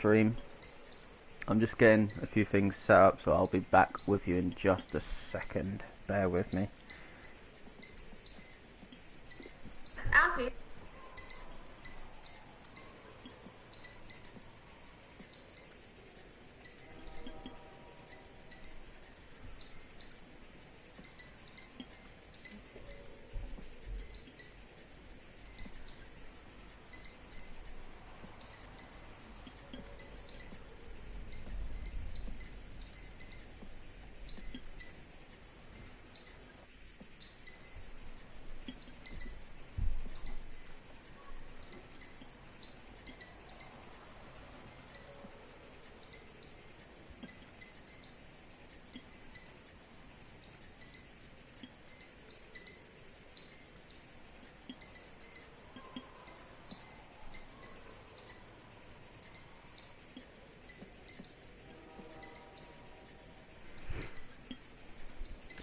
stream. I'm just getting a few things set up, so I'll be back with you in just a second. Bear with me. Alfie.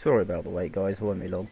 Sorry about the wait, guys. It won't be long.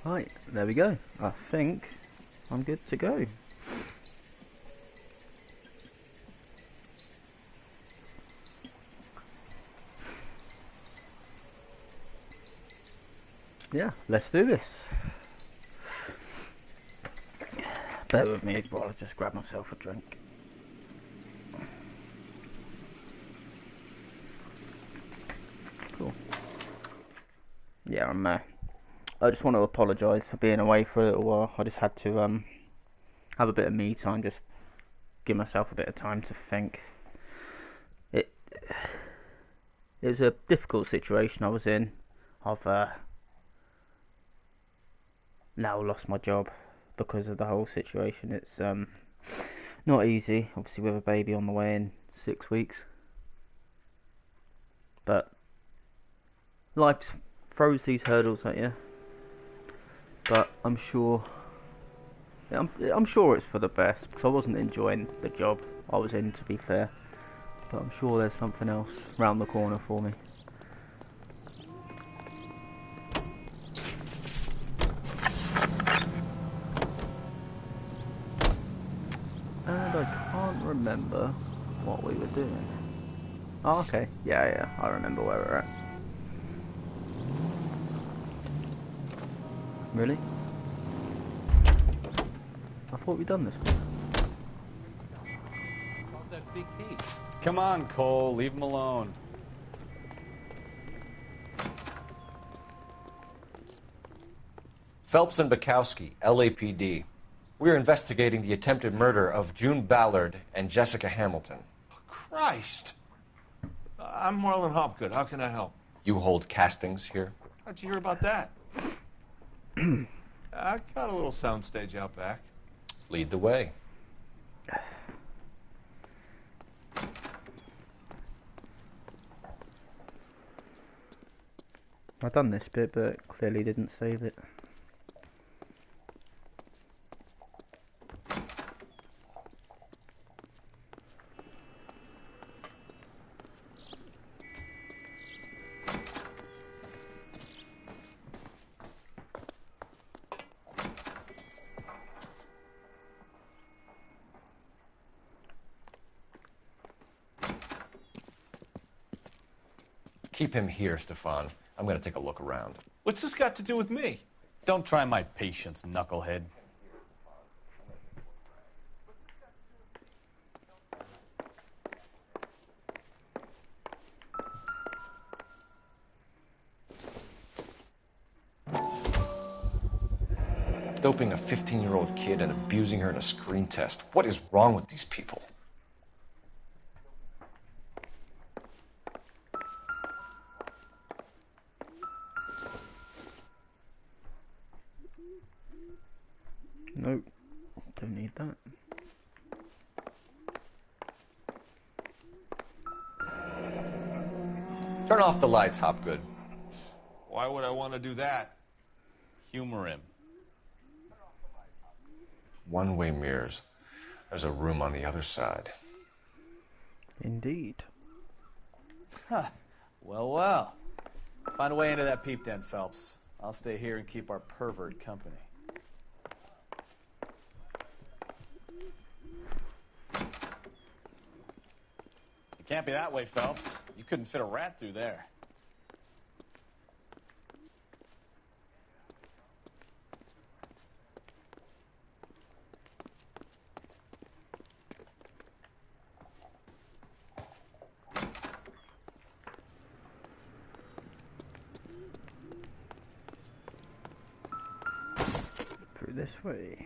Right, there we go. I think I'm good to go. Yeah, let's do this. Bear with me while I just grab myself a drink. Cool. Yeah, I just want to apologise for being away for a little while. I just had to have a bit of me time, just give myself a bit of time to think. It was a difficult situation I was in. I've now lost my job because of the whole situation. It's not easy, obviously, with a baby on the way in 6 weeks. But life throws these hurdles at you. But I'm sure it's for the best, because I wasn't enjoying the job I was in, to be fair. But I'm sure there's something else round the corner for me. And I can't remember what we were doing. Oh, okay. Yeah, I remember where we're at. Really? I thought we'd done this one. That big case. Come on, Cole. Leave him alone. Phelps and Bukowski, LAPD. We are investigating the attempted murder of June Ballard and Jessica Hamilton. Christ! I'm Marlon Hopgood. How can I help? You hold castings here? How'd you hear about that? I got a little soundstage out back. Lead the way. I've done this bit, but clearly didn't save it. Keep him here, Stefan. I'm going to take a look around. What's this got to do with me? Don't try my patience, knucklehead. Doping a 15-year-old kid and abusing her in a screen test. What is wrong with these people? Nope, don't need that. Turn off the lights, Hopgood. Why would I want to do that? Humor him. One-way mirrors. There's a room on the other side. Indeed. Well, well. Find a way into that peep den, Phelps. I'll stay here and keep our pervert company. It can't be that way, Phelps. You couldn't fit a rat through there. Through this way.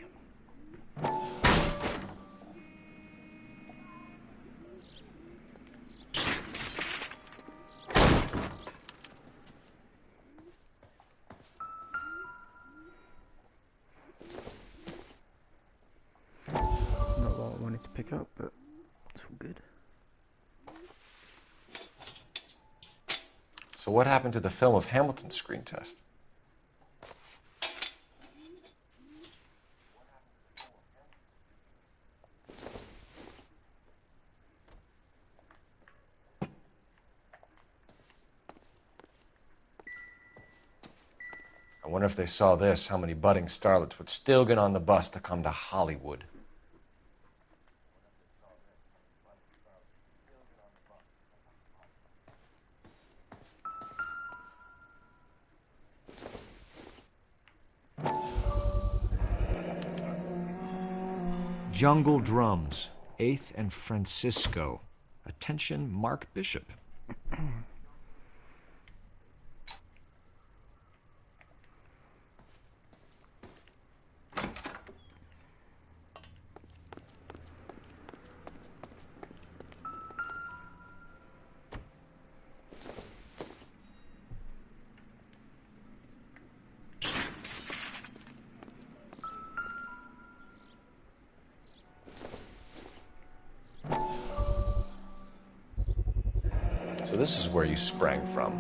Not what I wanted to pick up, but it's all good. So what happened to the film of Hamilton's screen test? I wonder if they saw this, how many budding starlets would still get on the bus to come to Hollywood. Jungle Drums, 8th and Francisco. Attention, Mark Bishop. So this is where you sprang from.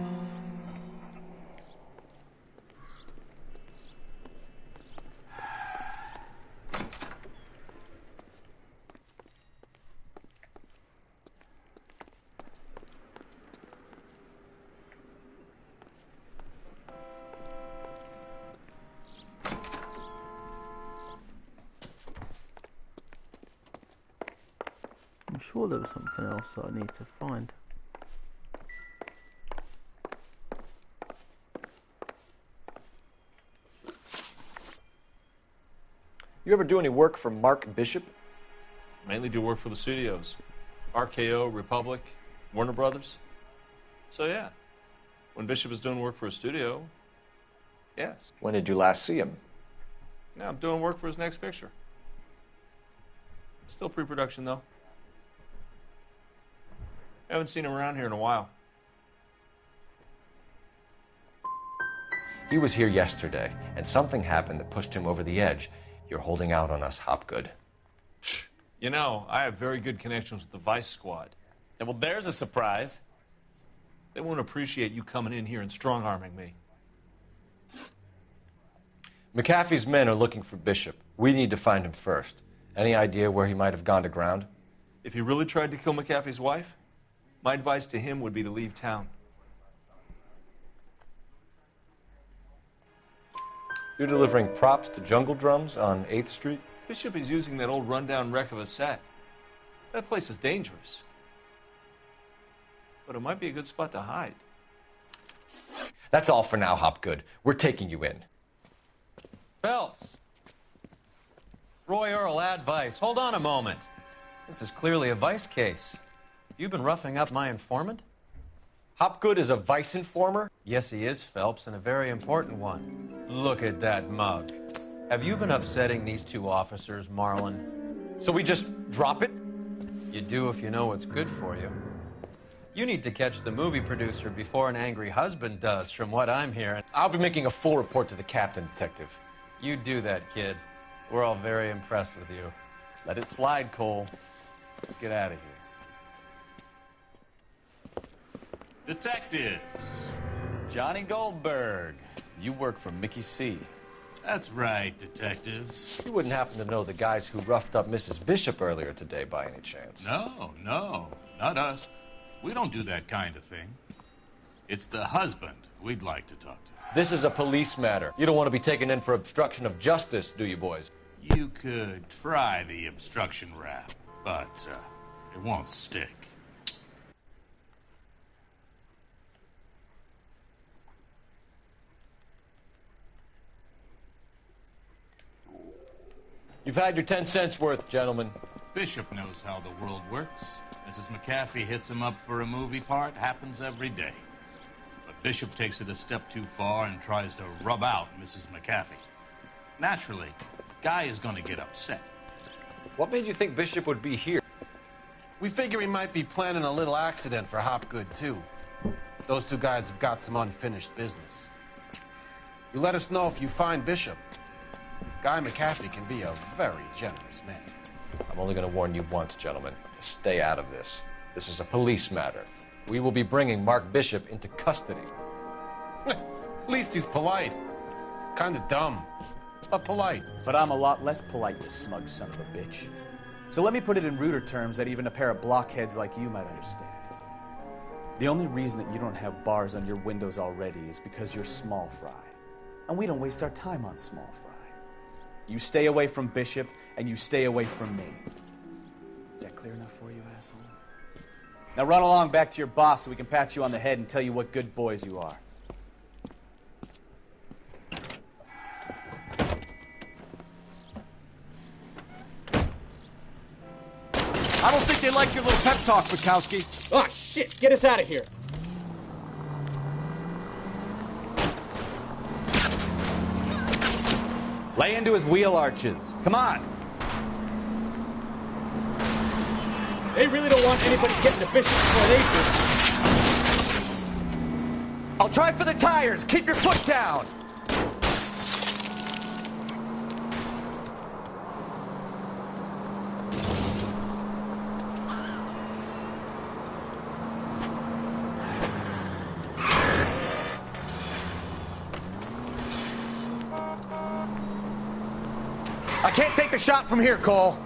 I'm sure there was something else that I need to find. You ever do any work for Mark Bishop? Mainly do work for the studios. RKO, Republic, Warner Brothers. So yeah, when Bishop is doing work for a studio, yes. When did you last see him? Now I'm doing work for his next picture. Still pre-production though. Haven't seen him around here in a while. He was here yesterday, and something happened that pushed him over the edge. You're holding out on us, Hopgood. You know, I have very good connections with the Vice Squad. Yeah, well, there's a surprise. They won't appreciate you coming in here and strong-arming me. McAfee's men are looking for Bishop. We need to find him first. Any idea where he might have gone to ground? If he really tried to kill McAfee's wife, my advice to him would be to leave town. You're delivering props to Jungle Drums on 8th Street? Bishop is using that old rundown wreck of a set. That place is dangerous. But it might be a good spot to hide. That's all for now, Hopgood. We're taking you in. Phelps. Roy Earl, advice. Hold on a moment. This is clearly a vice case. You've been roughing up my informant? Hopgood is a vice informer? Yes, he is, Phelps, and a very important one. Look at that mug. Have you been upsetting these two officers, Marlon? So we just drop it? You do if you know what's good for you. You need to catch the movie producer before an angry husband does, from what I'm hearing. I'll be making a full report to the captain, Detective. You do that, kid. We're all very impressed with you. Let it slide, Cole. Let's get out of here. Detectives. Johnny Goldberg. You work for Mickey C. That's right, detectives. You wouldn't happen to know the guys who roughed up Mrs. Bishop earlier today by any chance? No, not us. We don't do that kind of thing. It's the husband we'd like to talk to. This is a police matter. You don't want to be taken in for obstruction of justice, do you, boys? You could try the obstruction rap, but it won't stick. You've had your 10 cents worth, gentlemen. Bishop knows how the world works. Mrs. McAfee hits him up for a movie part. Happens every day. But Bishop takes it a step too far and tries to rub out Mrs. McAfee. Naturally, Guy is going to get upset. What made you think Bishop would be here? We figure he might be planning a little accident for Hopgood, too. Those two guys have got some unfinished business. You let us know if you find Bishop. Guy McAfee can be a very generous man. I'm only going to warn you once, gentlemen. Stay out of this. This is a police matter. We will be bringing Mark Bishop into custody. At least he's polite. Kind of dumb, but polite. But I'm a lot less polite, you smug son of a bitch. So let me put it in ruder terms that even a pair of blockheads like you might understand. The only reason that you don't have bars on your windows already is because you're small fry. And we don't waste our time on small fry. You stay away from Bishop, and you stay away from me. Is that clear enough for you, asshole? Now run along back to your boss so we can pat you on the head and tell you what good boys you are. I don't think they like your little pep talk, Bukowski. Oh, shit! Get us out of here! Lay into his wheel arches. Come on. They really don't want anybody getting to Bishop before they do. I'll try for the tires. Keep your foot down. I can't take the shot from here, Cole.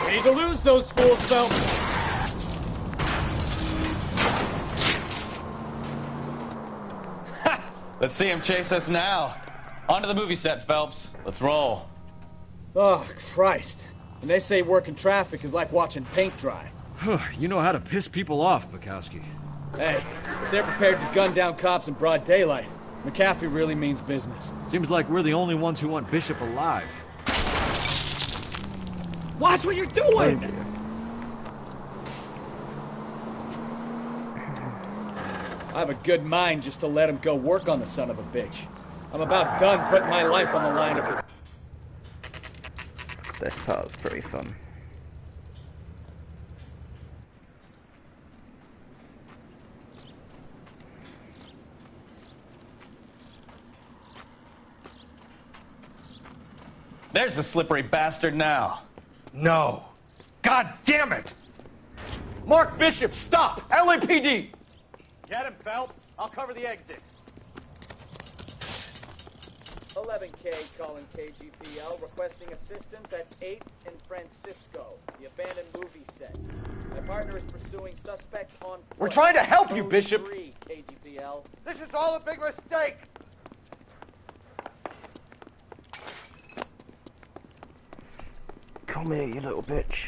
We need to lose those fools, Phelps. Let's see him chase us now. On to the movie set, Phelps. Let's roll. Oh, Christ. And they say working traffic is like watching paint dry. You know how to piss people off, Bukowski. Hey, if they're prepared to gun down cops in broad daylight, McAfee really means business. Seems like we're the only ones who want Bishop alive. Watch what you're doing! I have a good mind just to let him go work on the son of a bitch. I'm about done putting my life on the line to... This part was pretty fun. There's the slippery bastard now. No. God damn it! Mark Bishop, stop! LAPD! Get him, Phelps. I'll cover the exit. 11K calling KGPL, requesting assistance at 8th and Francisco, the abandoned movie set. My partner is pursuing suspect on foot. We're trying to help you, Bishop. 3 KGPL. This is all a big mistake! Come here, you little bitch.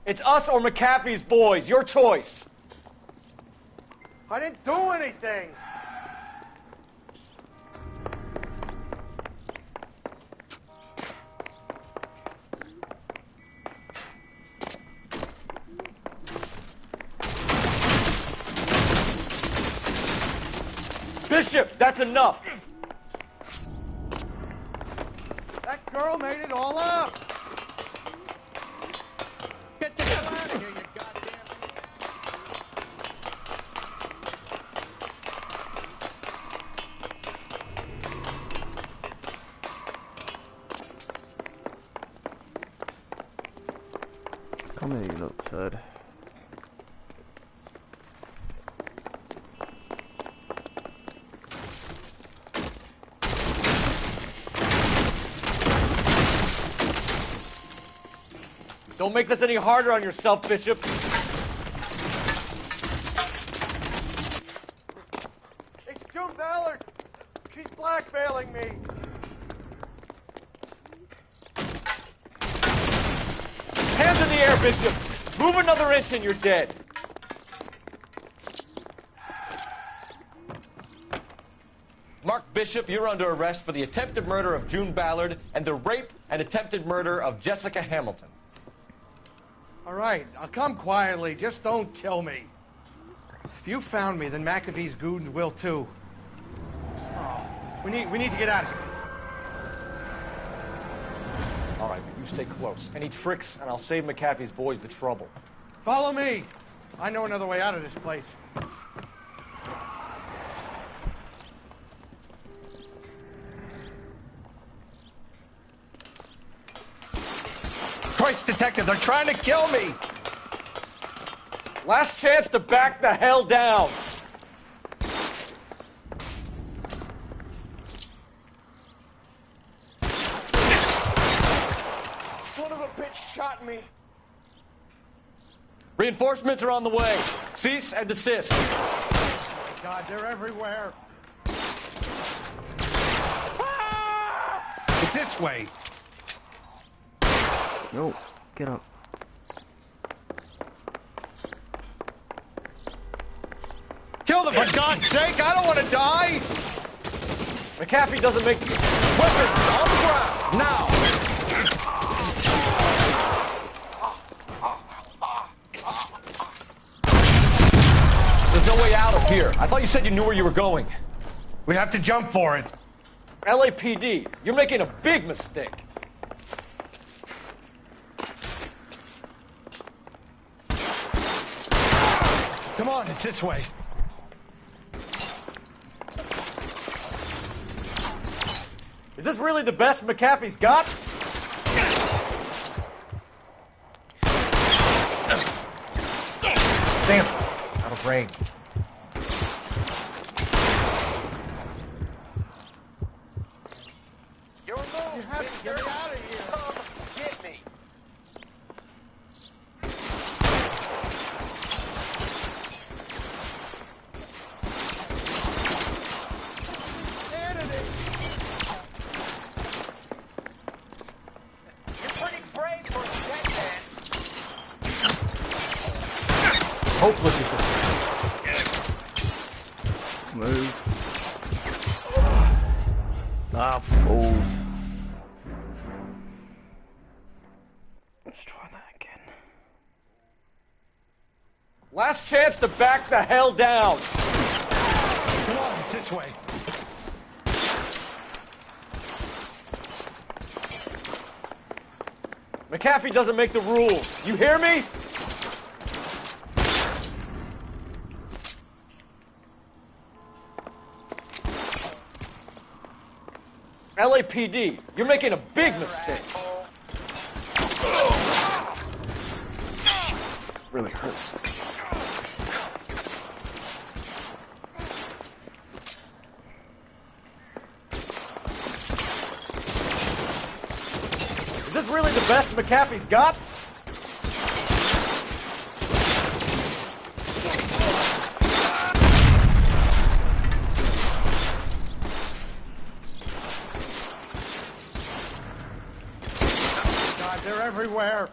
It's us or McAfee's boys. Your choice. I didn't do anything. Bishop, that's enough. That girl made it all up. Get the hell out of here, you goddamn... Come here, you little turd. Don't make this any harder on yourself, Bishop. It's June Ballard. She's blackmailing me. Hands in the air, Bishop. Move another inch and you're dead. Mark Bishop, you're under arrest for the attempted murder of June Ballard and the rape and attempted murder of Jessica Hamilton. All right, I'll come quietly. Just don't kill me. If you found me, then McAfee's goons will too. Oh, we need to get out of here. All right, but you stay close. Any tricks, and I'll save McAfee's boys the trouble. Follow me. I know another way out of this place. Christ, detective, they're trying to kill me. Last chance to back the hell down. Son of a bitch shot me. Reinforcements are on the way. Cease and desist. Oh my God, they're everywhere. Ah! It's this way. No, get up. Kill them, for God's sake! I don't want to die! McAfee doesn't make... Weapons on the ground, now! There's no way out of here. I thought you said you knew where you were going. We have to jump for it. LAPD, you're making a big mistake. Come on, it's this way. Is this really the best McAfee's got? Damn, out of range. You have to get me out of here. Come get me. Hopeless. Move. Ah, balls. Let's try that again. Last chance to back the hell down. Come on, it's this way. McAfee doesn't make the rules. You hear me? LAPD, you're making a big mistake. Really hurts. Is this really the best McAfee's got? God, they're everywhere.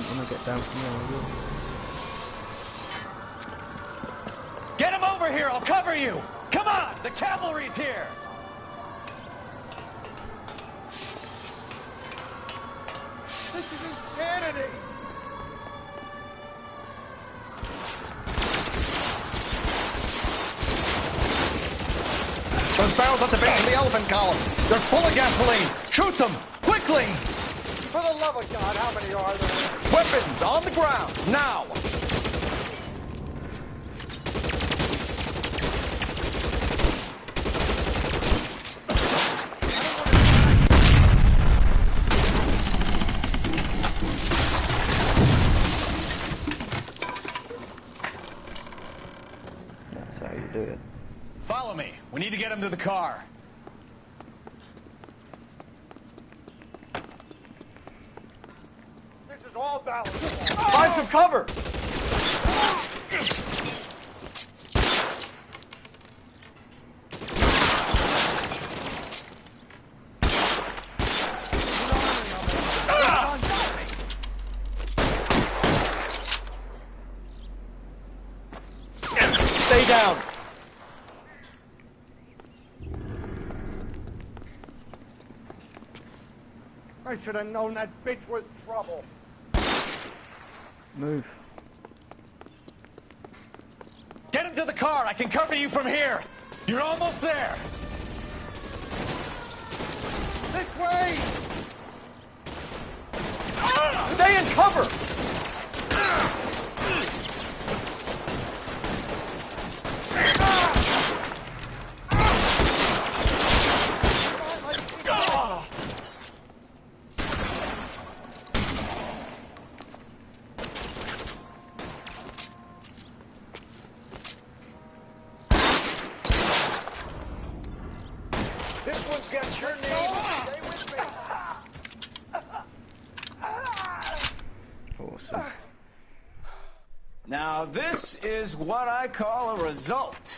when I get down from there, I will. Get him over here! I'll cover you! Come on! The cavalry's here! This is insanity! Those barrels at the base of the elephant column. They're full of gasoline. Shoot them! Quickly! For the love of God, how many are there? Weapons on the ground, now! That's how you do it. Follow me. We need to get him to the car. This is all balanced. Find some cover! Stay down. I should have known that bitch was trouble. Move. Get him to the car. I can cover you from here. You're almost there. This way! Stay in cover. This one's got your name. Stay with me. Awesome. Now, this is what I call a result.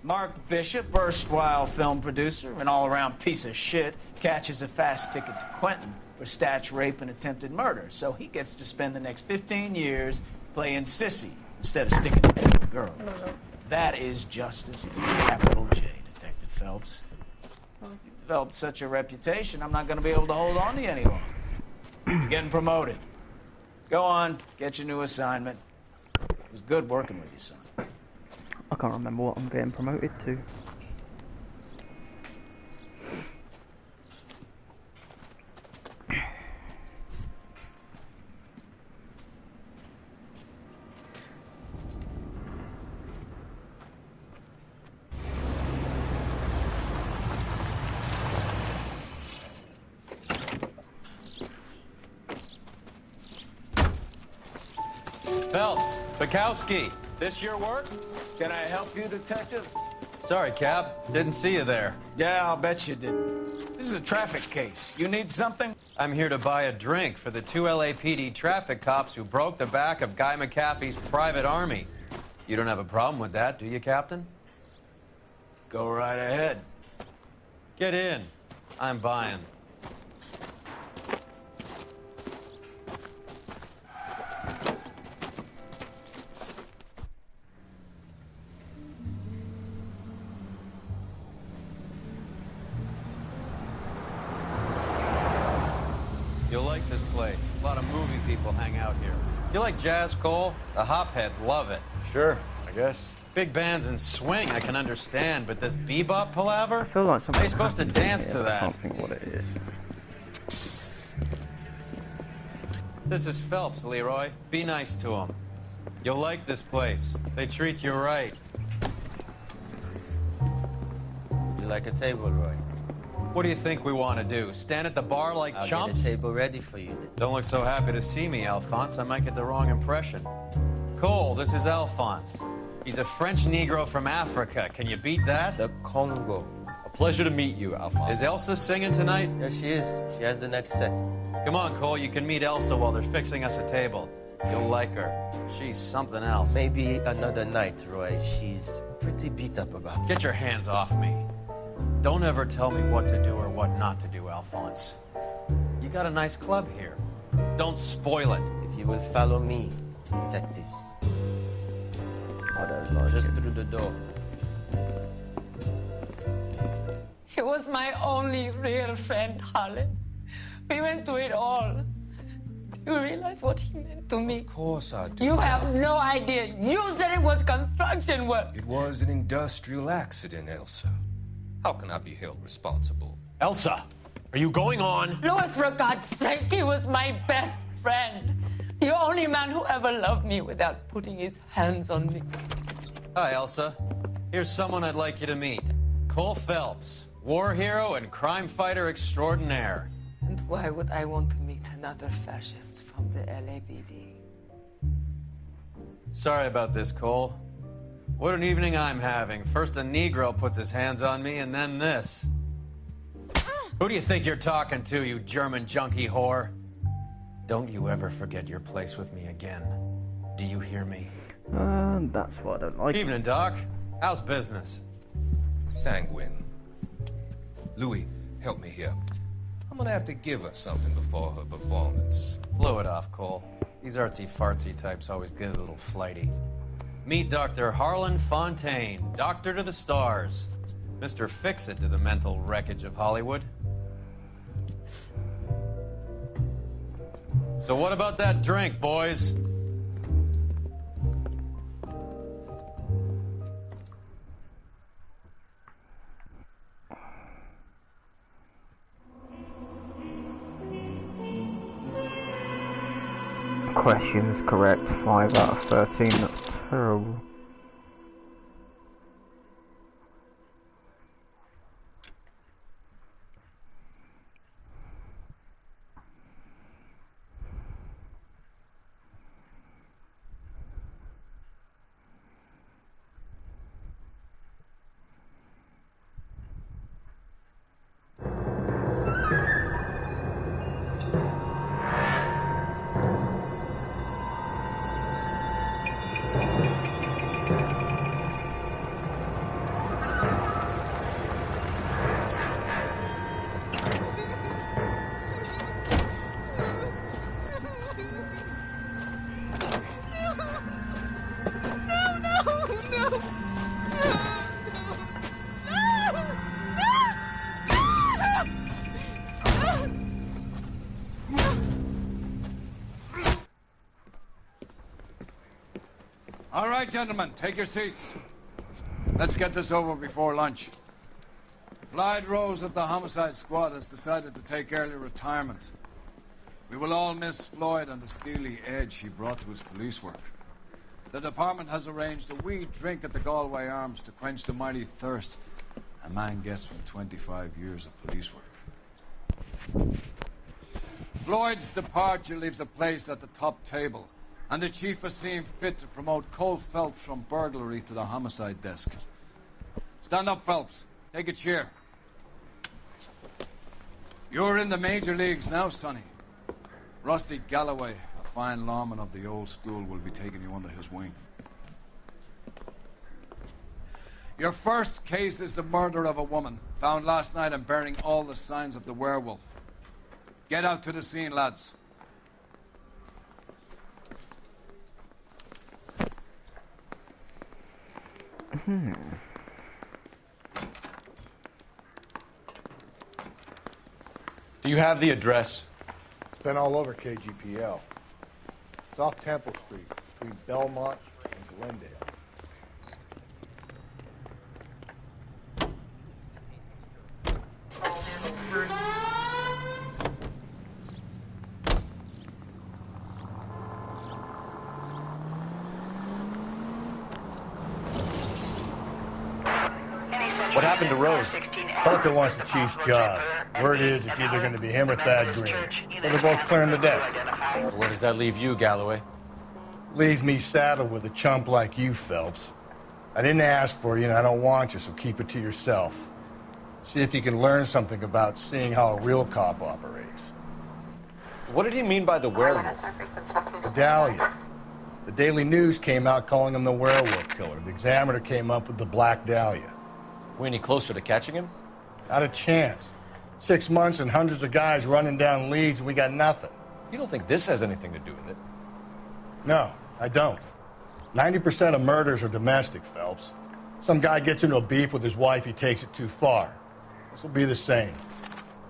Mark Bishop, erstwhile film producer and all-around piece of shit, catches a fast ticket to Quentin for statch rape and attempted murder. So he gets to spend the next 15 years playing sissy instead of sticking to the girls. That is justice with a capital J, Detective Phelps. Well, if you've developed such a reputation, I'm not going to be able to hold on to you any longer. You're getting promoted. Go on, get your new assignment. It was good working with you, son. I can't remember what I'm getting promoted to. Phelps, Bukowski, this your work? Can I help you, Detective? Sorry, Cap. Didn't see you there. Yeah, I'll bet you didn't. This is a traffic case. You need something? I'm here to buy a drink for the 2 LAPD traffic cops who broke the back of Guy McAfee's private army. You don't have a problem with that, do you, Captain? Go right ahead. Get in. I'm buying. You'll like this place. A lot of movie people hang out here. You like jazz, Cole? The hopheads love it. Sure, I guess. Big bands and swing, I can understand, but this bebop palaver? I feel like something. How are you supposed to dance to I that? can't think what it is. This is Phelps, Leroy. Be nice to him. You'll like this place. They treat you right. You like a table, Roy? What do you think we want to do? Stand at the bar like I'll chumps? get a table ready for you. Don't look so happy to see me, Alphonse. I might get the wrong impression. Cole, this is Alphonse. He's a French Negro from Africa. Can you beat that? The Congo. A pleasure to meet you, Alphonse. Is Elsa singing tonight? Yes, she is. She has the next set. Come on, Cole. You can meet Elsa while they're fixing us a table. You'll like her. She's something else. Maybe another night, Roy. She's pretty beat up about it. Get your hands off me. Don't ever tell me what to do or what not to do, Alphonse. You got a nice club here. Don't spoil it. If you You will follow me, detectives. I don't like Just him. through the door. He was my only real friend, Harlan. We went through it all. Do you realize what he meant to me? Of course I do. You have no idea. You said it was construction work. It was an industrial accident, Elsa. How can I be held responsible? Elsa, are you going on? Louis, for God's sake, he was my best friend. The only man who ever loved me without putting his hands on me. Hi, Elsa. Here's someone I'd like you to meet. Cole Phelps, war hero and crime fighter extraordinaire. And why would I want to meet another fascist from the LAPD? Sorry about this, Cole. What an evening I'm having. First a Negro puts his hands on me, and then this. Who do you think you're talking to, you German junkie whore? Don't you ever forget your place with me again. Do you hear me? That's what I don't like. Evening, Doc. How's business? Sanguine. Louis, help me here. I'm gonna have to give her something before her performance. Blow it off, Cole. These artsy-fartsy types always get a little flighty. Meet Dr. Harlan Fontaine, doctor to the stars. Mr. Fix-It to the mental wreckage of Hollywood. So what about that drink, boys? Questions correct, 5 out of 13, that's terrible. All right, gentlemen, take your seats. Let's get this over before lunch. Floyd Rose of the Homicide Squad has decided to take early retirement. We will all miss Floyd and the steely edge he brought to his police work. The department has arranged a wee drink at the Galway Arms to quench the mighty thirst a man gets from 25 years of police work. Floyd's departure leaves a place at the top table, and the chief has seen fit to promote Cole Phelps from burglary to the homicide desk. Stand up, Phelps. Take a chair. You're in the major leagues now, Sonny. Rusty Galloway, a fine lawman of the old school, will be taking you under his wing. Your first case is the murder of a woman, found last night and bearing all the signs of the werewolf. Get out to the scene, lads. Do you have the address? It's been all over KGPL. It's off Temple Street, between Belmont and Glendale. What happened to Rose? Parker wants the chief's job. Word is it's either going to be him or Thad Green. So they're both clearing the decks. So where does that leave you, Galloway? Leaves me saddled with a chump like you, Phelps. I didn't ask for you, and I don't want you, so keep it to yourself. See if you can learn something about seeing how a real cop operates. What did he mean by the werewolf? Dahlia. The Daily News came out calling him the werewolf killer. The Examiner came up with the Black Dahlia. We any closer to catching him? Not a chance. 6 months and hundreds of guys running down leads, and we got nothing. You don't think this has anything to do with it? No, I don't. 90% of murders are domestic, Phelps. Some guy gets into a beef with his wife, he takes it too far. This will be the same.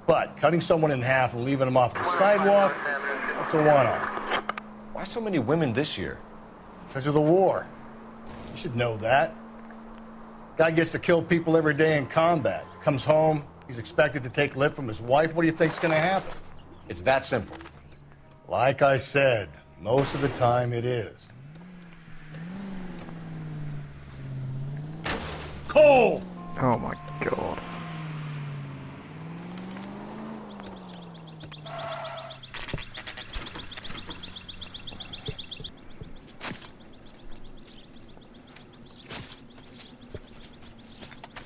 But cutting someone in half and leaving them off the sidewalk, that's a one-off. Why so many women this year? Because of the war. You should know that. Guy gets to kill people every day in combat. Comes home, he's expected to take lip from his wife. What do you think's going to happen? It's that simple. Like I said, most of the time it is. Cole! Oh my god.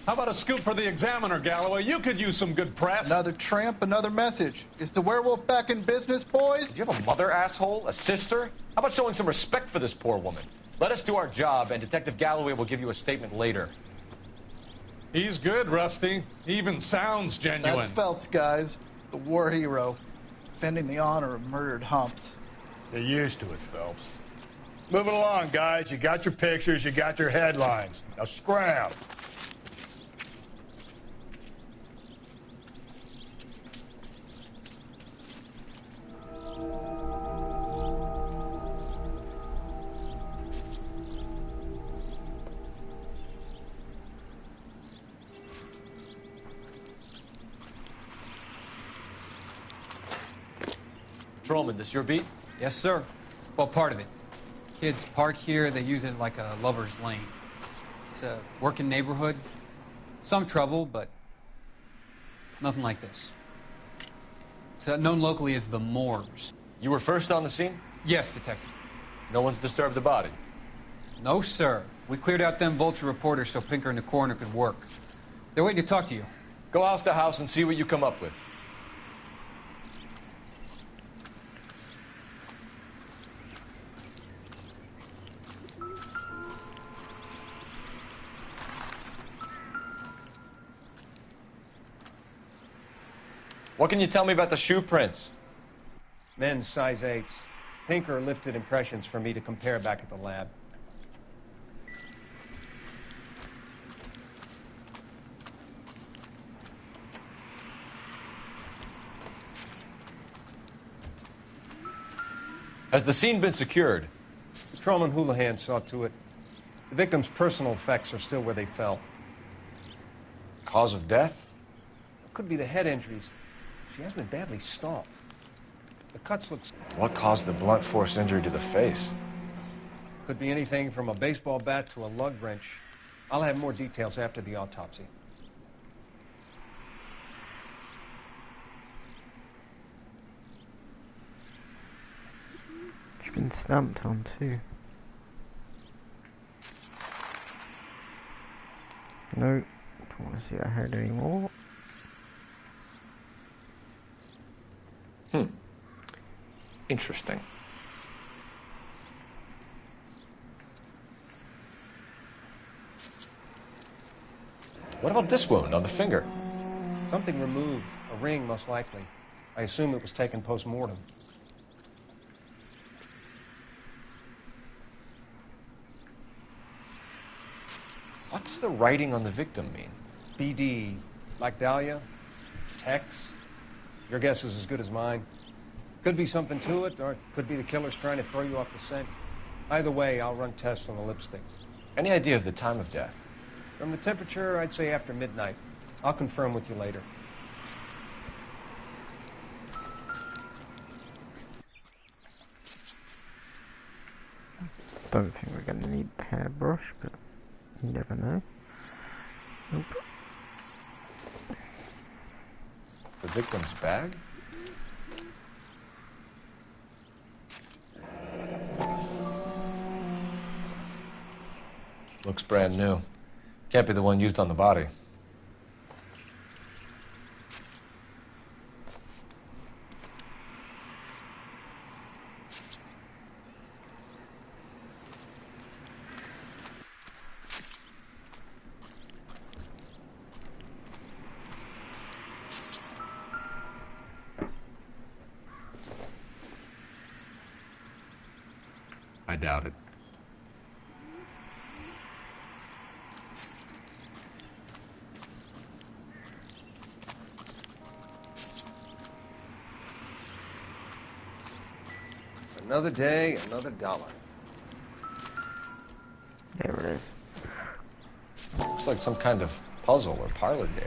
How about a scoop for the Examiner, Galloway? You could use some good press. Another tramp, another message. Is the werewolf back in business, boys? Do you have a mother, asshole? A sister? How about showing some respect for this poor woman? Let us do our job, and Detective Galloway will give you a statement later. He's good, Rusty. He even sounds genuine. That's Phelps, guys. The war hero. Defending the honor of murdered humps. You're used to it, Phelps. Moving along, guys. You got your pictures, you got your headlines. Now scram. Patrolman, this your beat? Yes, sir. Well, part of it. Kids park here, they use it like a lover's lane. It's a working neighborhood. Some trouble, but nothing like this. It's known locally as the Moors. You were first on the scene? Yes, Detective. No one's disturbed the body? No, sir. We cleared out them vulture reporters so Pinker and the coroner could work. They're waiting to talk to you. Go house to house and see what you come up with. What can you tell me about the shoe prints? Men's size 8s. Pinker lifted impressions for me to compare back at the lab. Has the scene been secured? Patrolman Houlihan saw to it. The victim's personal effects are still where they fell. Cause of death? Could be the head injuries. She has been badly stalked. The cuts look... What caused the blunt force injury to the face? Could be anything from a baseball bat to a lug wrench. I'll have more details after the autopsy. She's been stamped on too. No, don't want to see her head anymore. Interesting. What about this wound on the finger? Something removed. A ring, most likely. I assume it was taken post-mortem. What does the writing on the victim mean? BD. Like Dahlia? X? Your guess is as good as mine. Could be something to it, or it could be the killer's trying to throw you off the scent. Either way, I'll run tests on the lipstick. Any idea of the time of death? From the temperature, I'd say after midnight. I'll confirm with you later. Don't think we're going to need the hairbrush, but you never know. Nope. The victim's bag? Looks brand new. Can't be the one used on the body. I doubt it. Another day, another dollar. There it is. Looks like some kind of puzzle or parlor game.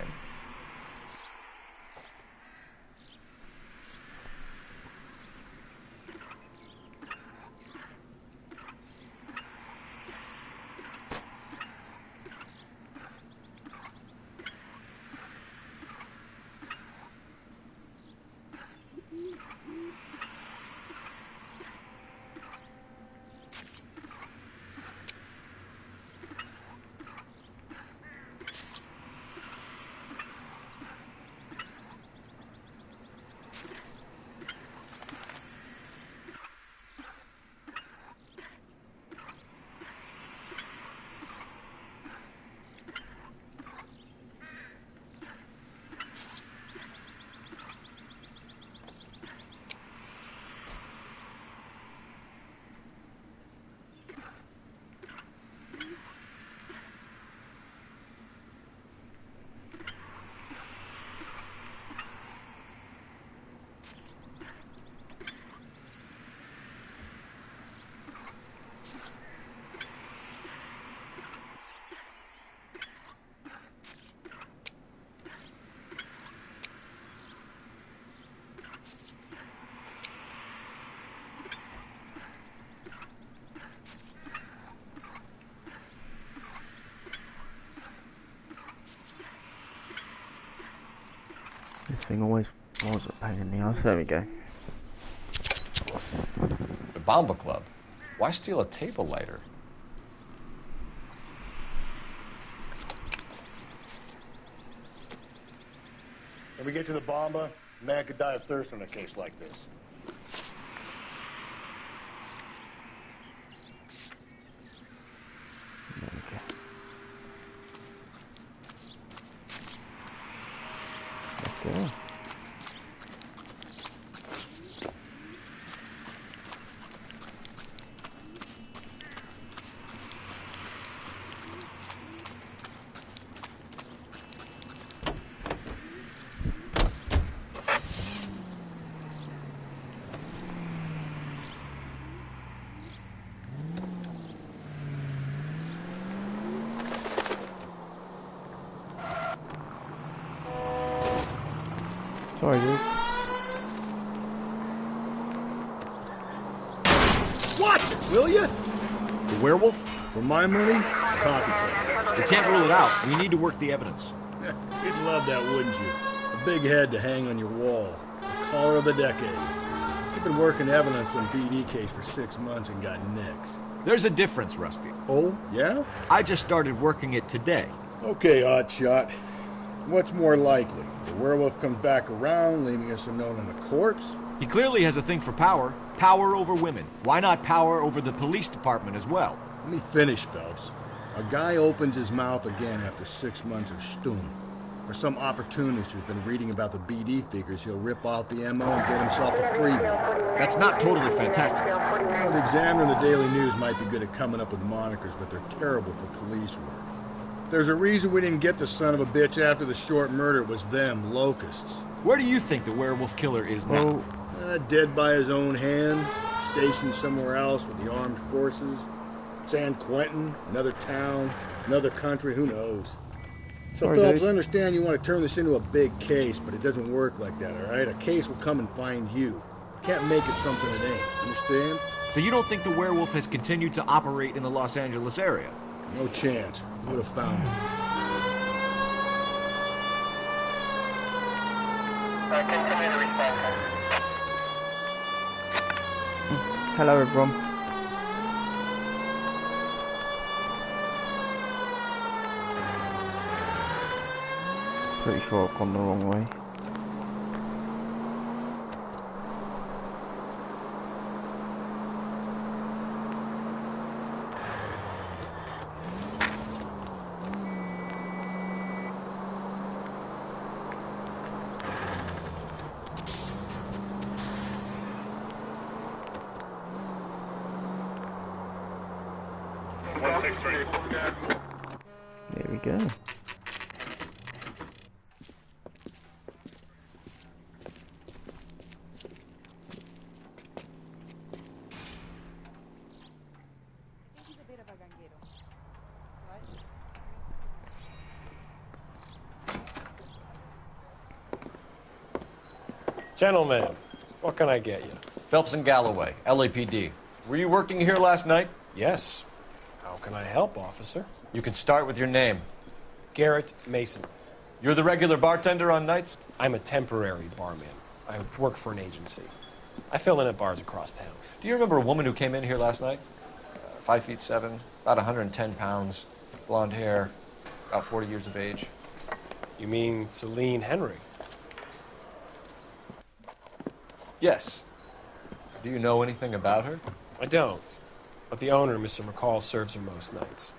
This thing always was a pain in the ass. There we go. The Bomba Club. Why steal a table lighter? When we get to the Bomba, a man could die of thirst on a case like this. Okay. Sorry, dude. What? Will you? The werewolf? For my money, copycat. We can't rule it out. We need to work the evidence. You'd love that, wouldn't you? A big head to hang on your wall. The caller of the decade. You've been working evidence on BD case for 6 months and got nicks. There's a difference, Rusty. Oh, yeah? I just started working it today. Okay, Oddshot. What's more likely? The werewolf comes back around, leaving us unknown in the corpse? He clearly has a thing for power. Power over women. Why not power over the police department as well? Let me finish, Phelps. A guy opens his mouth again after 6 months of stewing. Or some opportunist who's been reading about the BD figures, he'll rip off the MO and get himself a freebie. That's not totally fantastic. Well, the Examiner and the Daily News might be good at coming up with monikers, but they're terrible for police work. There's a reason we didn't get the son of a bitch after the short murder. It was them, locusts. Where do you think the werewolf killer is now? Dead by his own hand, stationed somewhere else with the armed forces. San Quentin, another town, another country, who knows? So, Sorry, Phelps, dude. I understand you want to turn this into a big case, but it doesn't work like that, all right? A case will come and find you. Can't make it something it ain't, understand? So you don't think the werewolf has continued to operate in the Los Angeles area? No chance. We would have found him. Continue to respond. Hello, everyone. Pretty sure I've gone the wrong way. There we go. Gentlemen, what can I get you? Phelps and Galloway, LAPD. Were you working here last night? Yes. How can I help, officer? You can start with your name. Garrett Mason. You're the regular bartender on nights? I'm a temporary barman. I work for an agency. I fill in at bars across town. Do you remember a woman who came in here last night? 5'7", about 110 pounds, blonde hair, about 40 years of age. You mean Celine Henry? Yes. Do you know anything about her? I don't. But the owner, Mr. McCall, serves her most nights.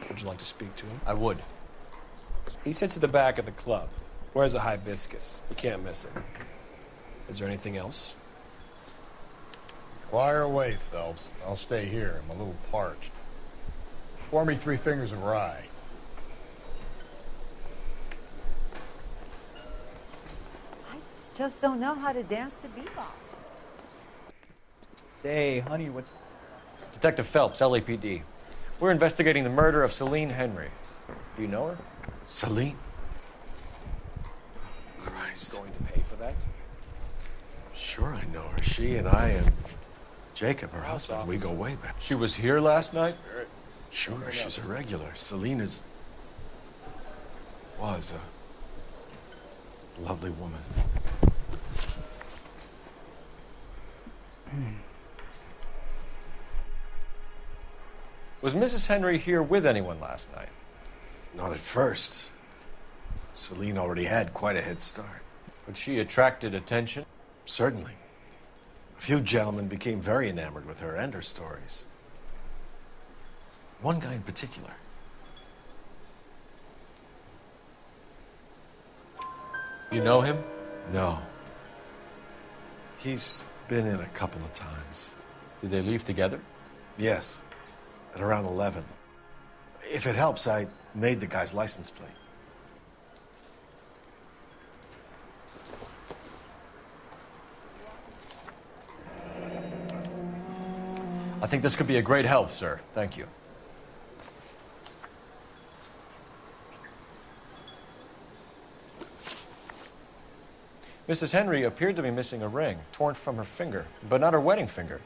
Would you like to speak to him? I would. He sits at the back of the club. Wears a hibiscus. You can't miss him. Is there anything else? Fire away, Phelps. I'll stay here. I'm a little parched. Pour me 3 fingers of rye. Just don't know how to dance to bebop. Say, honey, what's... Detective Phelps, LAPD. We're investigating the murder of Celine Henry. Do you know her? Celine? Christ. Going to pay for that? Sure I know her. She and I and Jacob, her husband, we go way back. She was here last night? Sure, she's a regular. Celine was a lovely woman. Was Mrs. Henry here with anyone last night? Not at first. Celine already had quite a head start. But she attracted attention? Certainly. A few gentlemen became very enamored with her and her stories. One guy in particular. You know him? No. He's been in a couple of times. Did they leave together? Yes. At around 11. If it helps, I made the guy's license plate. I think this could be a great help, sir. Thank you. Mrs. Henry appeared to be missing a ring, torn from her finger, but not her wedding finger.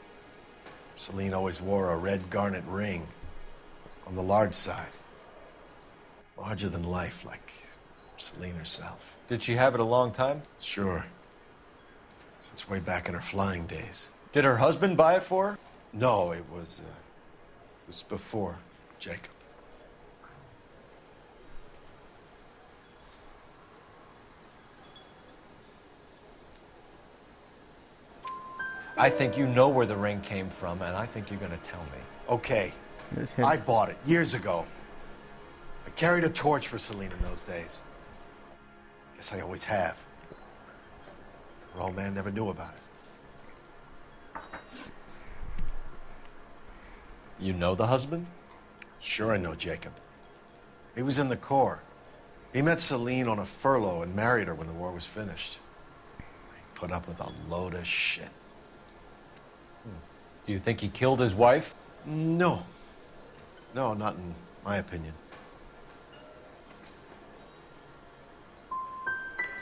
Celine always wore a red garnet ring on the large side. Larger than life, like Celine herself. Did she have it a long time? Sure. Since way back in her flying days. Did her husband buy it for her? No, it was before Jacob. I think you know where the ring came from, and I think you're going to tell me. Okay. I bought it years ago. I carried a torch for Celine in those days. Guess I always have. Her old man never knew about it. You know the husband? Sure I know Jacob. He was in the Corps. He met Celine on a furlough and married her when the war was finished. He put up with a load of shit. Do you think he killed his wife? No. No, not in my opinion.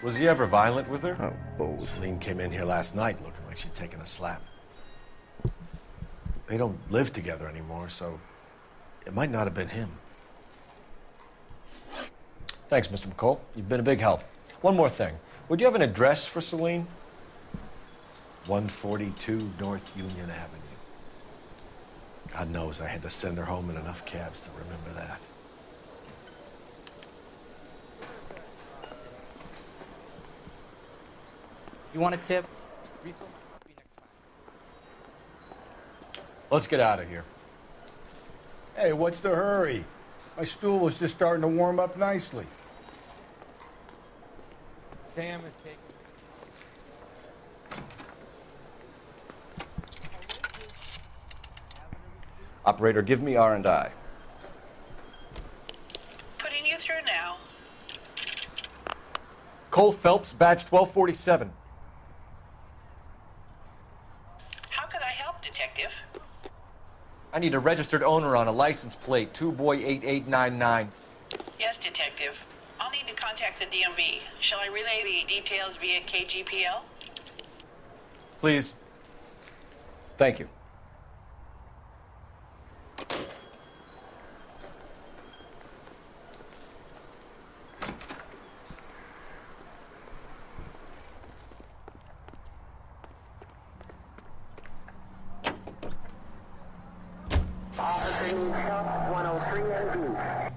Was he ever violent with her? Oh, Celine came in here last night looking like she'd taken a slap. They don't live together anymore, so it might not have been him. Thanks, Mr. McCall. You've been a big help. One more thing. Would you have an address for Celine? 142 North Union Avenue. God knows I had to send her home in enough cabs to remember that. You want a tip? Let's get out of here. Hey, what's the hurry? My stool was just starting to warm up nicely. Sam is taking... Operator, give me R&I. here now. Cole Phelps, badge 1247. How could I help, Detective? I need a registered owner on a license plate, 2boy8899. Yes, Detective. I'll need to contact the DMV. Shall I relay the details via KGPL? Please. Thank you. Officer needs help, 103 NV.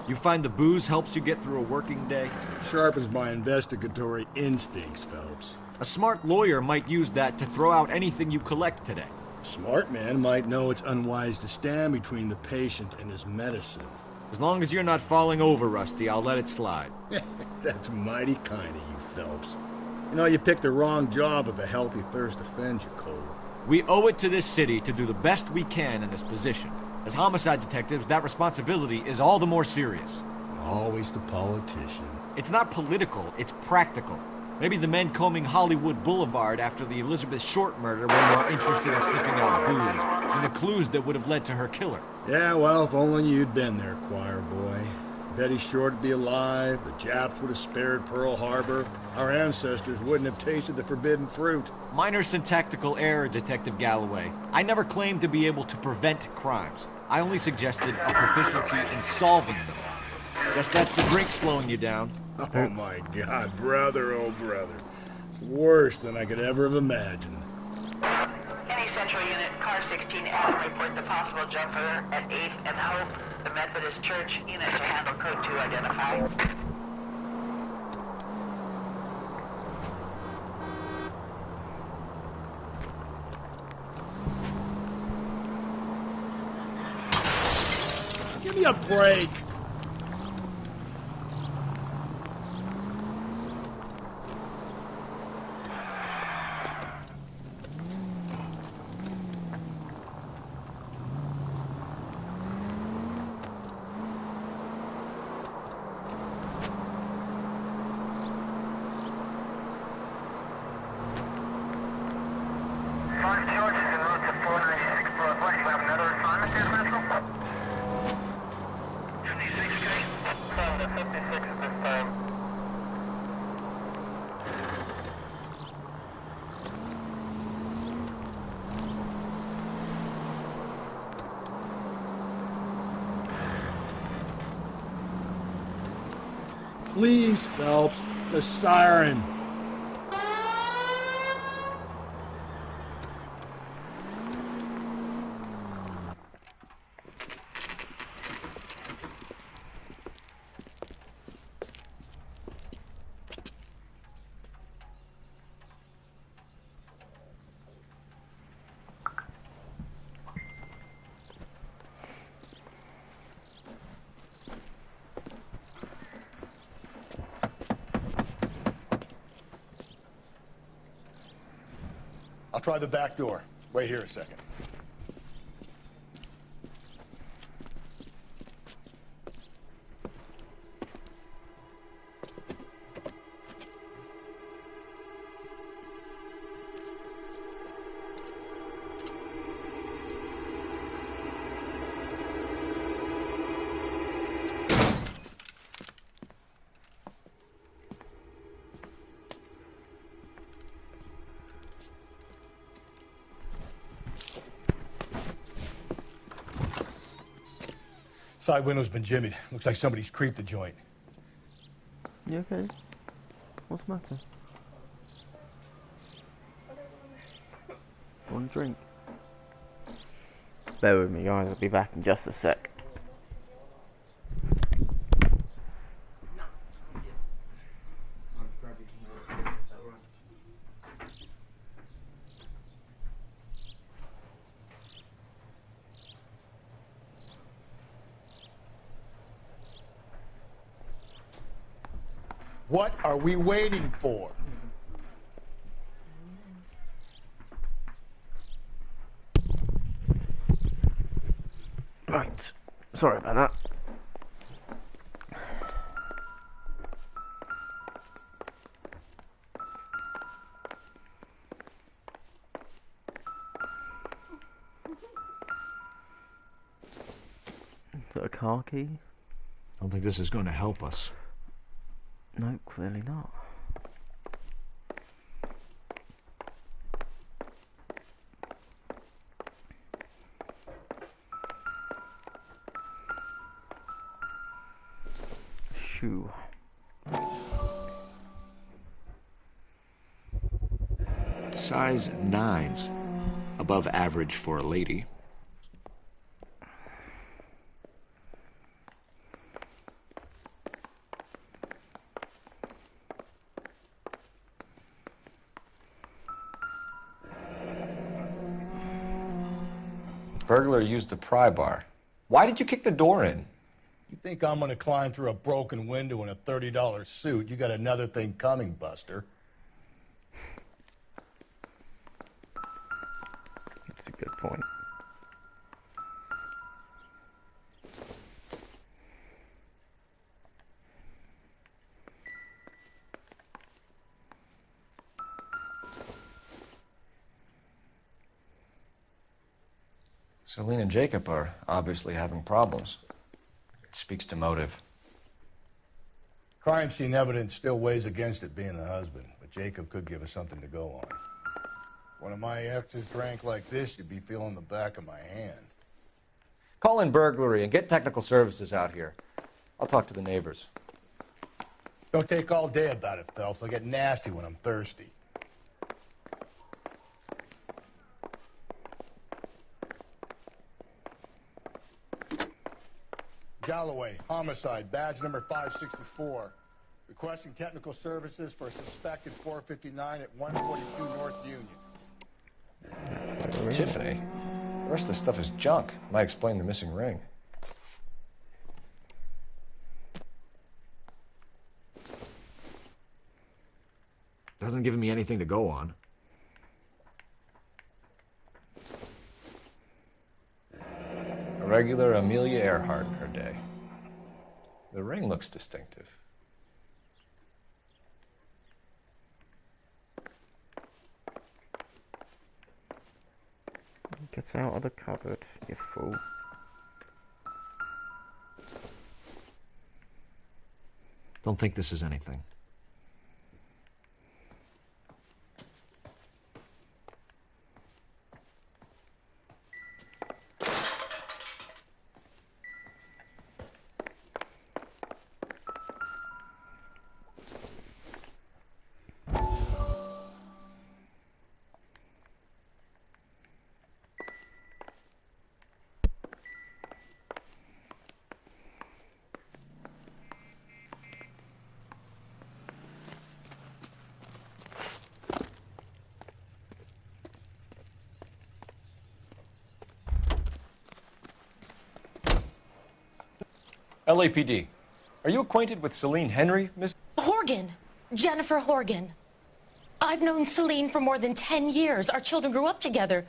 You find the booze helps you get through a working day? Sharpens my investigatory instincts, Phelps. A smart lawyer might use that to throw out anything you collect today. A smart man might know it's unwise to stand between the patient and his medicine. As long as you're not falling over, Rusty, I'll let it slide. That's mighty kind of you, Phelps. You know, you picked the wrong job if a healthy thirst offends you, Cole. We owe it to this city to do the best we can in this position. As homicide detectives, that responsibility is all the more serious. Always the politician. It's not political, it's practical. Maybe the men combing Hollywood Boulevard after the Elizabeth Short murder were more interested in sniffing out booze than the clues that would have led to her killer. Yeah, well, if only you'd been there, choir boy. Betty Short would be alive, the Japs would have spared Pearl Harbor, our ancestors wouldn't have tasted the forbidden fruit. Minor syntactical error, Detective Galloway. I never claimed to be able to prevent crimes. I only suggested a proficiency in solving them. Guess that's the drink slowing you down. Oh my God, brother, oh brother. It's worse than I could ever have imagined. Any central unit, car 16L reports a possible jumper at 8th and Hope, the Methodist Church. Unit to handle code 2 identify. Give me a break. Mark George is en route to 496 Broadway. You have another assignment here, Central? 56 Street. 7 to 56 at this time. Please, Phelps, the siren. I'll try the back door. Wait here a second. Side window's been jimmied. Looks like somebody's creeped the joint. You okay? What's the matter? Want a drink? Bear with me, guys. I'll be back in just a sec. What are we waiting for? Right. Sorry about that. Is that a car key? I don't think this is going to help us. No, clearly not. Shoe. Size 9s. Above average for a lady. Burglar used the pry bar. Why did you kick the door in? You think I'm going to climb through a broken window in a $30 suit? You got another thing coming, Buster. That's a good point. Celine and Jacob are obviously having problems. It speaks to motive. Crime scene evidence still weighs against it being the husband, but Jacob could give us something to go on. One of my exes drank like this, you'd be feeling the back of my hand. Call in burglary and get technical services out here. I'll talk to the neighbors. Don't take all day about it, Phelps. I'll get nasty when I'm thirsty. Galloway, homicide, badge number 564. Requesting technical services for a suspected 459 at 142 North Union. Tiffany? The rest of the stuff is junk. Might explain the missing ring. Doesn't give me anything to go on. A regular Amelia Earhart in her day. The ring looks distinctive. Get out of the cupboard, you fool. Don't think this is anything. LAPD. Are you acquainted with Celine Henry, Miss? Horgan. Jennifer Horgan. I've known Celine for more than 10 years. Our children grew up together.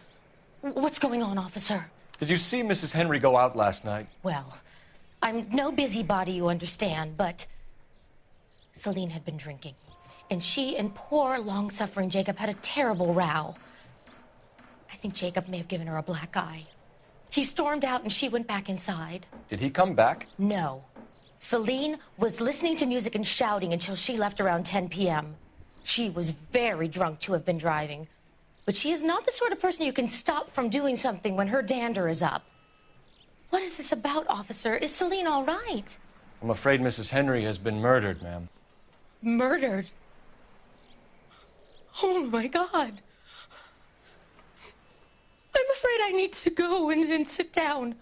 What's going on, officer? Did you see Mrs. Henry go out last night? Well, I'm no busybody, you understand, but Celine had been drinking. And she and poor, long-suffering Jacob had a terrible row. I think Jacob may have given her a black eye. He stormed out and she went back inside. Did he come back? No. Celine was listening to music and shouting until she left around 10 p.m. She was very drunk to have been driving. But she is not the sort of person you can stop from doing something when her dander is up. What is this about, officer? Is Celine all right? I'm afraid Mrs. Henry has been murdered, ma'am. Murdered? Oh, my God. I'm afraid I need to go and sit down.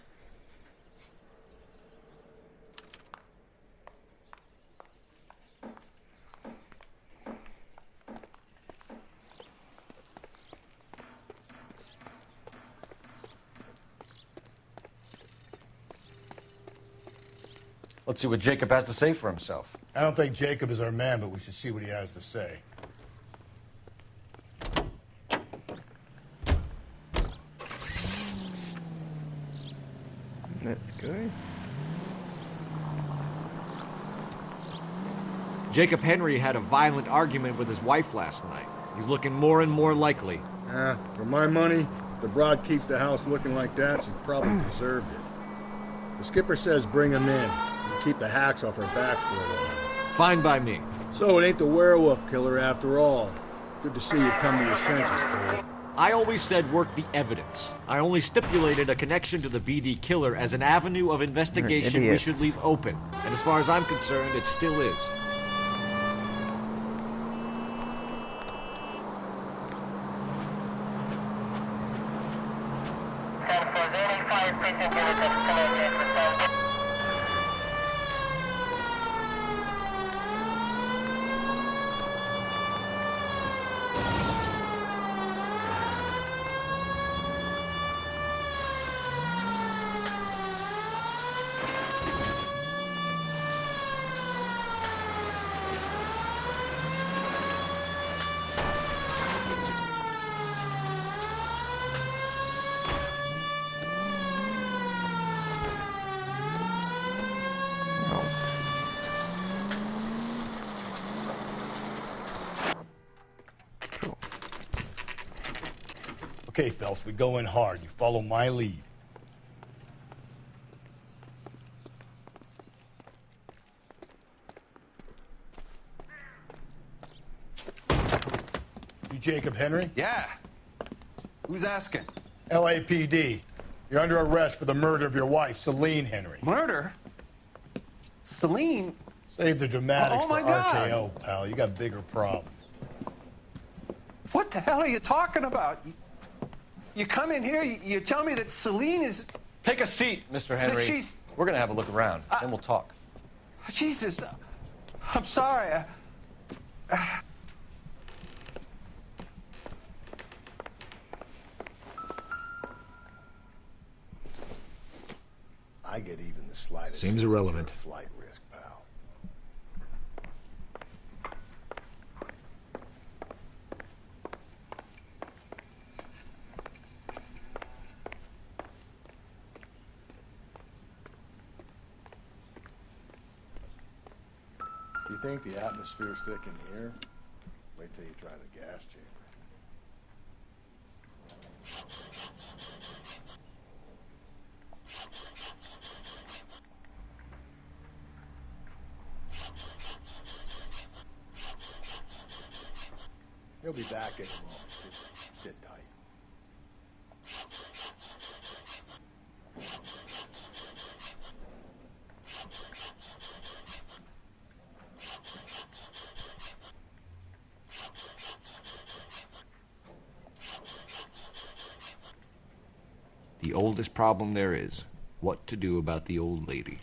Let's see what Jacob has to say for himself. I don't think Jacob is our man, but we should see what he has to say. Let's go. Jacob Henry had a violent argument with his wife last night. He's looking more and more likely. For my money, if the broad keeps the house looking like that, she's probably deserved it. The skipper says bring him in and keep the hacks off her back for a while. Fine by me. So it ain't the werewolf killer after all. Good to see you come to your senses, Cole. I always said work the evidence. I only stipulated a connection to the BD killer as an avenue of investigation we should leave open. And as far as I'm concerned, it still is. Okay, Phelps, we go in hard. You follow my lead. You Jacob Henry? Yeah. Who's asking? LAPD. You're under arrest for the murder of your wife, Celine Henry. Murder? Celine? Save the dramatics Oh, my for God. RKO, pal. You got bigger problems. What the hell are you talking about? You come in here, you tell me that Celine is... Take a seat, Mr. Henry. she's- We're going to have a look around, then we'll talk. Jesus, I'm sorry. I get even the slightest... Seems irrelevant. ...flight risk, pal. You think the atmosphere's thick in here? Wait till you try the gas chamber. He'll be back in a moment. Just sit tight. The oldest problem there is, what to do about the old lady.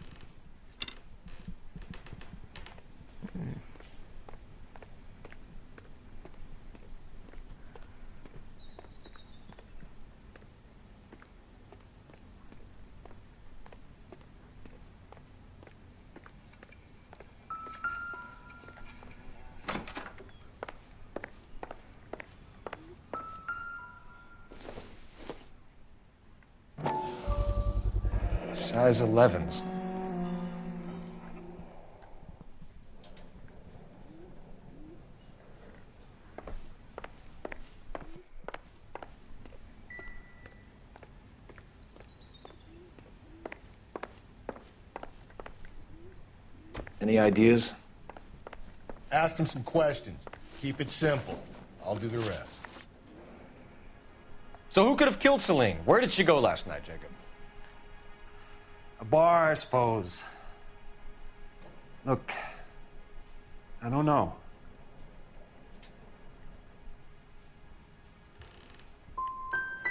Size 11s. Any ideas? Ask him some questions. Keep it simple. I'll do the rest. So who could have killed Celine? Where did she go last night, Jacob? A bar, I suppose. Look, I don't know.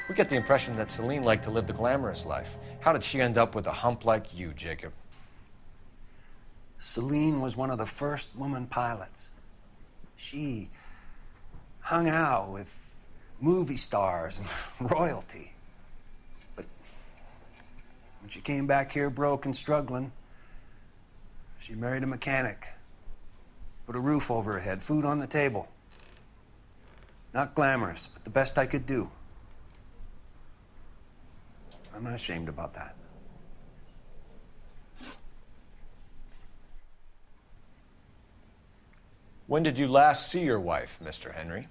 We get the impression that Celine liked to live the glamorous life. How did she end up with a hump like you, Jacob? Celine was one of the first woman pilots. She hung out with movie stars and royalty. But when she came back here broke and struggling, she married a mechanic. Put a roof over her head, food on the table. Not glamorous, but the best I could do. I'm not ashamed about that. When did you last see your wife, Mr. Henry?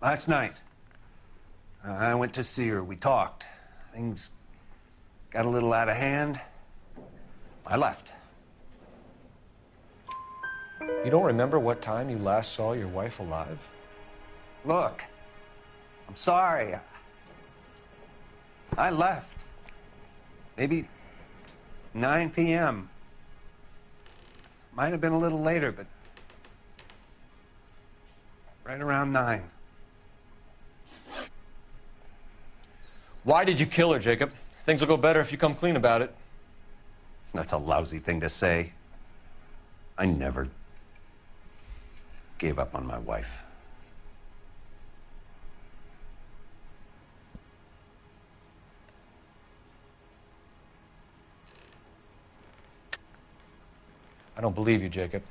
Last night. I went to see her. We talked. Things got a little out of hand. I left. You don't remember what time you last saw your wife alive? Look, I'm sorry. I left. Maybe 9 p.m. Might have been a little later, but right around 9. Why did you kill her, Jacob? Things will go better if you come clean about it. That's a lousy thing to say. I never gave up on my wife. I don't believe you, Jacob.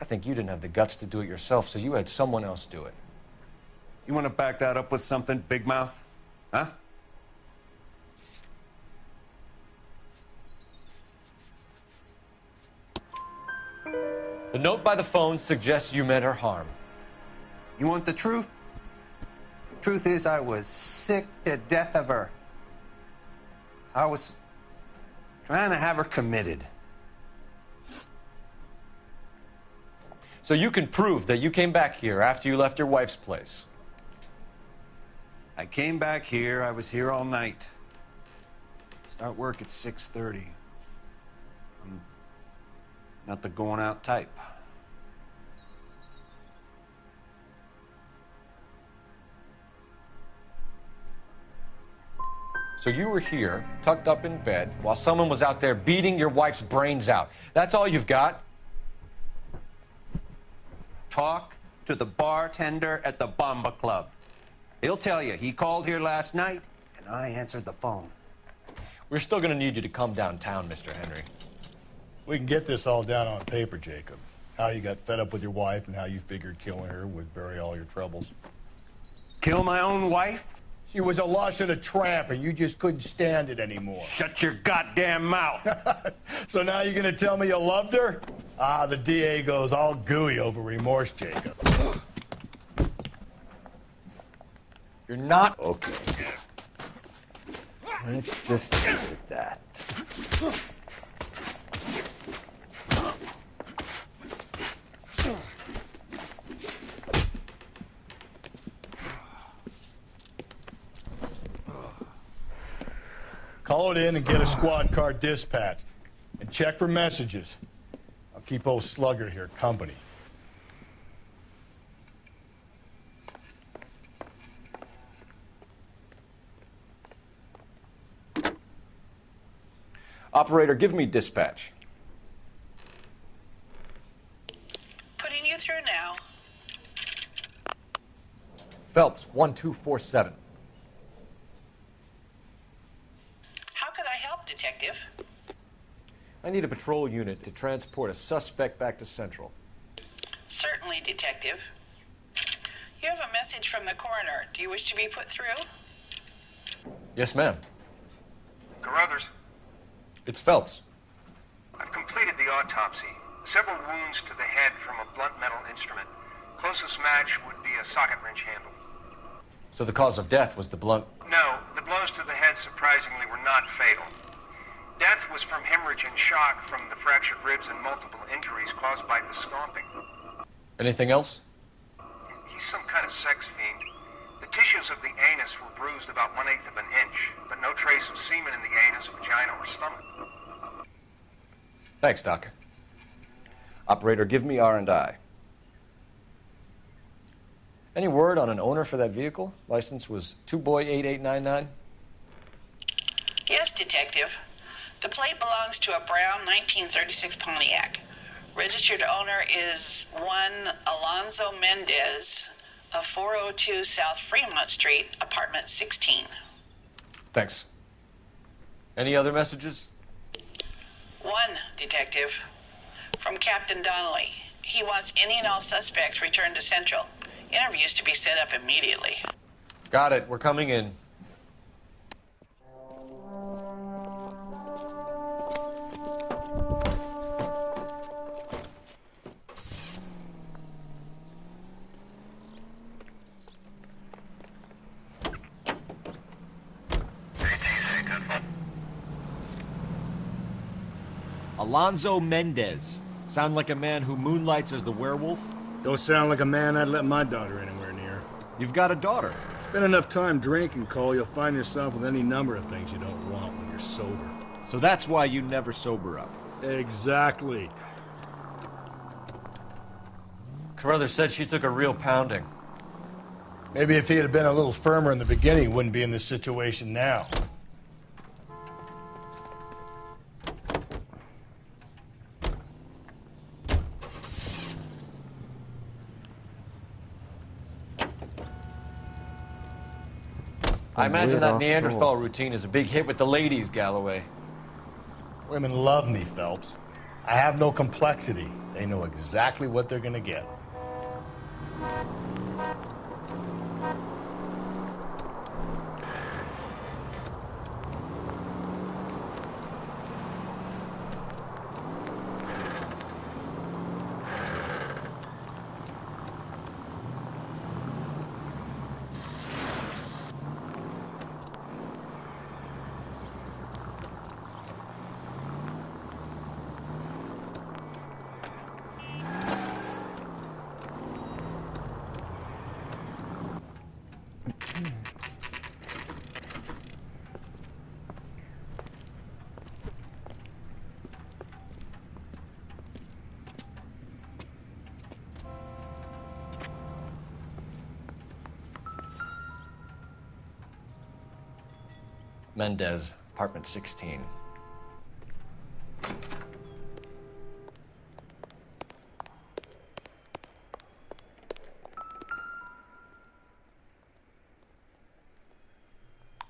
I think you didn't have the guts to do it yourself, so you had someone else do it. You want to back that up with something, Big Mouth? Huh? The note by the phone suggests you meant her harm. You want the truth? Truth is, I was sick to death of her. I was trying to have her committed. So you can prove that you came back here after you left your wife's place. I came back here. I was here all night. Start work at 6:30. I'm not the going out type. So you were here, tucked up in bed, while someone was out there beating your wife's brains out. That's all you've got? Talk to the bartender at the Bomba Club. He'll tell you he called here last night, and I answered the phone. We're still going to need you to come downtown, Mr. Henry. We can get this all down on paper, Jacob. How you got fed up with your wife and how you figured killing her would bury all your troubles. Kill my own wife? She was a lush and a tramp, and you just couldn't stand it anymore. Shut your goddamn mouth. So now you're going to tell me you loved her? Ah, the DA goes all gooey over remorse, Jacob. You're not... Okay. Let's just leave it at that. Call it in and get a squad car dispatched. And check for messages. I'll keep old Slugger here company. Operator, give me dispatch. Putting you through now. Phelps, 1247. How could I help, Detective? I need a patrol unit to transport a suspect back to Central. Certainly, Detective. You have a message from the coroner. Do you wish to be put through? Yes, ma'am. Carruthers, It's Phelps. I've completed the autopsy. Several wounds to the head from a blunt metal instrument. Closest match would be a socket wrench handle. So the cause of death was the blunt... No, the blows to the head surprisingly were not fatal. Death was from hemorrhage and shock from the fractured ribs and multiple injuries caused by the stomping. Anything else? He's some kind of sex fiend. The tissues of the anus were bruised about 1/8 of an inch, but no trace of semen in the anus, vagina, or stomach. Thanks, Doc. Operator, give me R&I. Any word on an owner for that vehicle? License was 2boy8899. Yes, Detective. The plate belongs to a brown 1936 Pontiac. Registered owner is one Alonzo Mendez of 402 South Fremont Street, apartment 16. Thanks. Any other messages? One, Detective. From Captain Donnelly. He wants any and all suspects returned to Central. Interviews to be set up immediately. Got it. We're coming in. Alonzo Mendez. Sound like a man who moonlights as the werewolf? Don't sound like a man I'd let my daughter anywhere near. You've got a daughter. Spend enough time drinking, Cole, you'll find yourself with any number of things you don't want when you're sober. So that's why you never sober up. Exactly. Carruthers said she took a real pounding. Maybe if he had been a little firmer in the beginning, he wouldn't be in this situation now. I imagine that Neanderthal routine is a big hit with the ladies, Galloway. Women love me, Phelps. I have no complexity. They know exactly what they're gonna get. Mendez, apartment 16.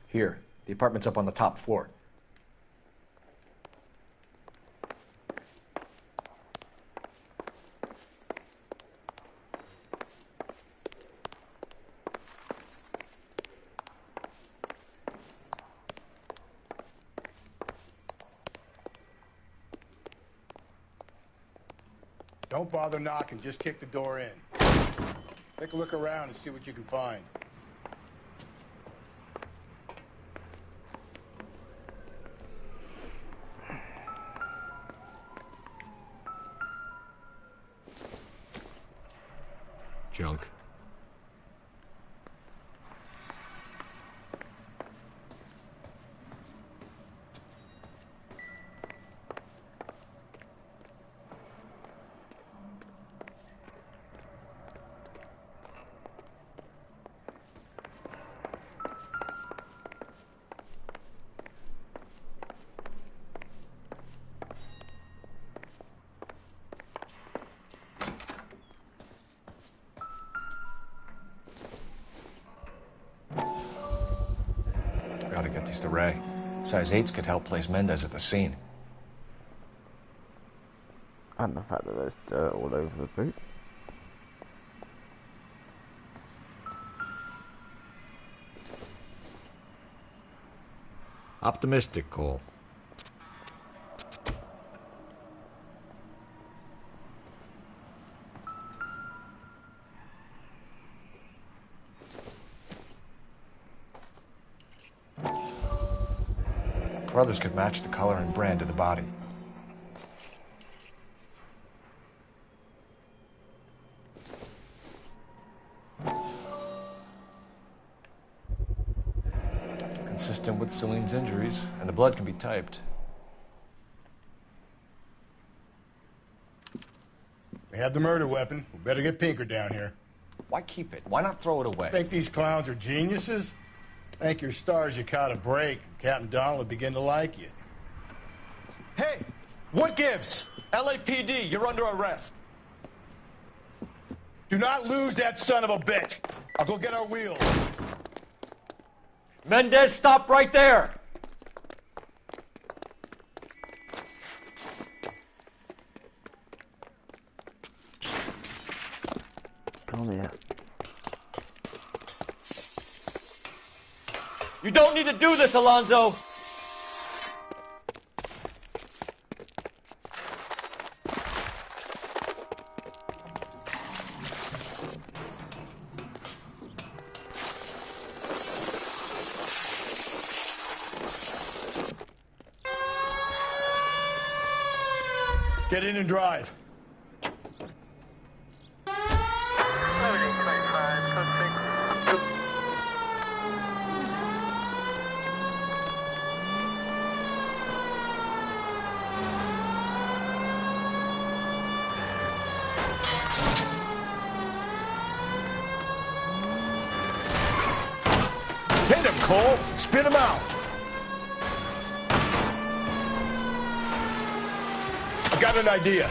Here, the apartment's up on the top floor. Don't bother knocking, just kick the door in. Take a look around and see what you can find. Junk. Gotta get these to Ray. Size 8s could help place Mendez at the scene. And the fact that there's dirt all over the boot. Optimistic, Cole. Brothers could match the color and brand of the body. Consistent with Celine's injuries, and the blood can be typed. We have the murder weapon. We better get Pinker down here. Why keep it? Why not throw it away? Think these clowns are geniuses? Thank your stars you caught a break. Captain Donald will begin to like you. Hey, what gives? LAPD, you're under arrest. Do not lose that son of a bitch. I'll go get our wheels. Mendez, stop right there! Oh yeah. You don't need to do this, Alonzo! Get in and drive. Hit him, Cole. Spit him out. I've got an idea.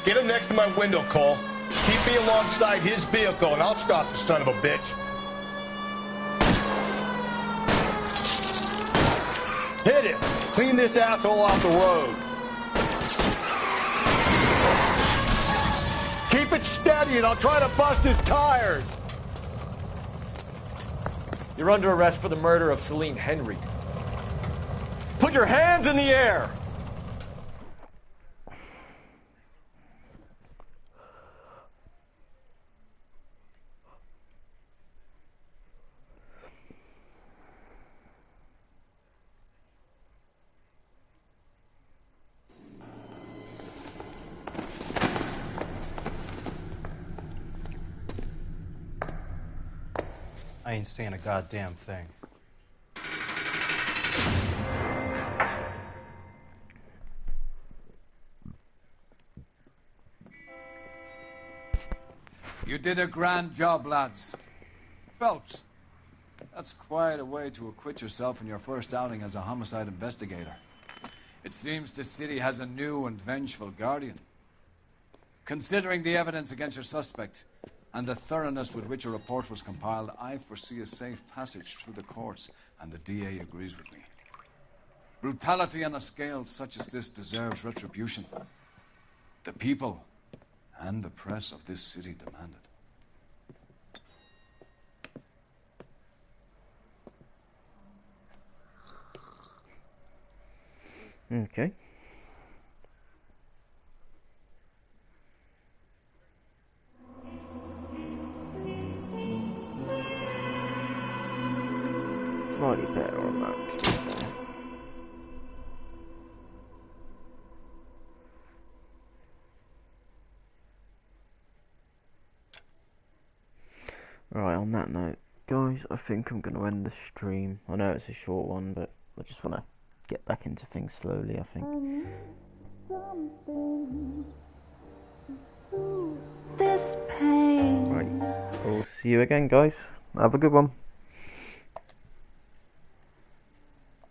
Get him next to my window, Cole. Keep me alongside his vehicle, and I'll stop the son of a bitch. Hit him. Clean this asshole off the road. Keep it steady, and I'll try to bust his tires. You're under arrest for the murder of Celine Henry. Put your hands in the air! I ain't saying a goddamn thing. You did a grand job, lads. Phelps, that's quite a way to acquit yourself in your first outing as a homicide investigator. It seems the city has a new and vengeful guardian. Considering the evidence against your suspect, and the thoroughness with which a report was compiled, I foresee a safe passage through the courts, and the DA agrees with me. Brutality on a scale such as this deserves retribution. The people and the press of this city demand it. Okay. Slightly better on that. Right, on that note, guys, I think I'm going to end the stream. I know it's a short one, but I just want to get back into things slowly, I think. Right, I'll see you again, guys. Have a good one.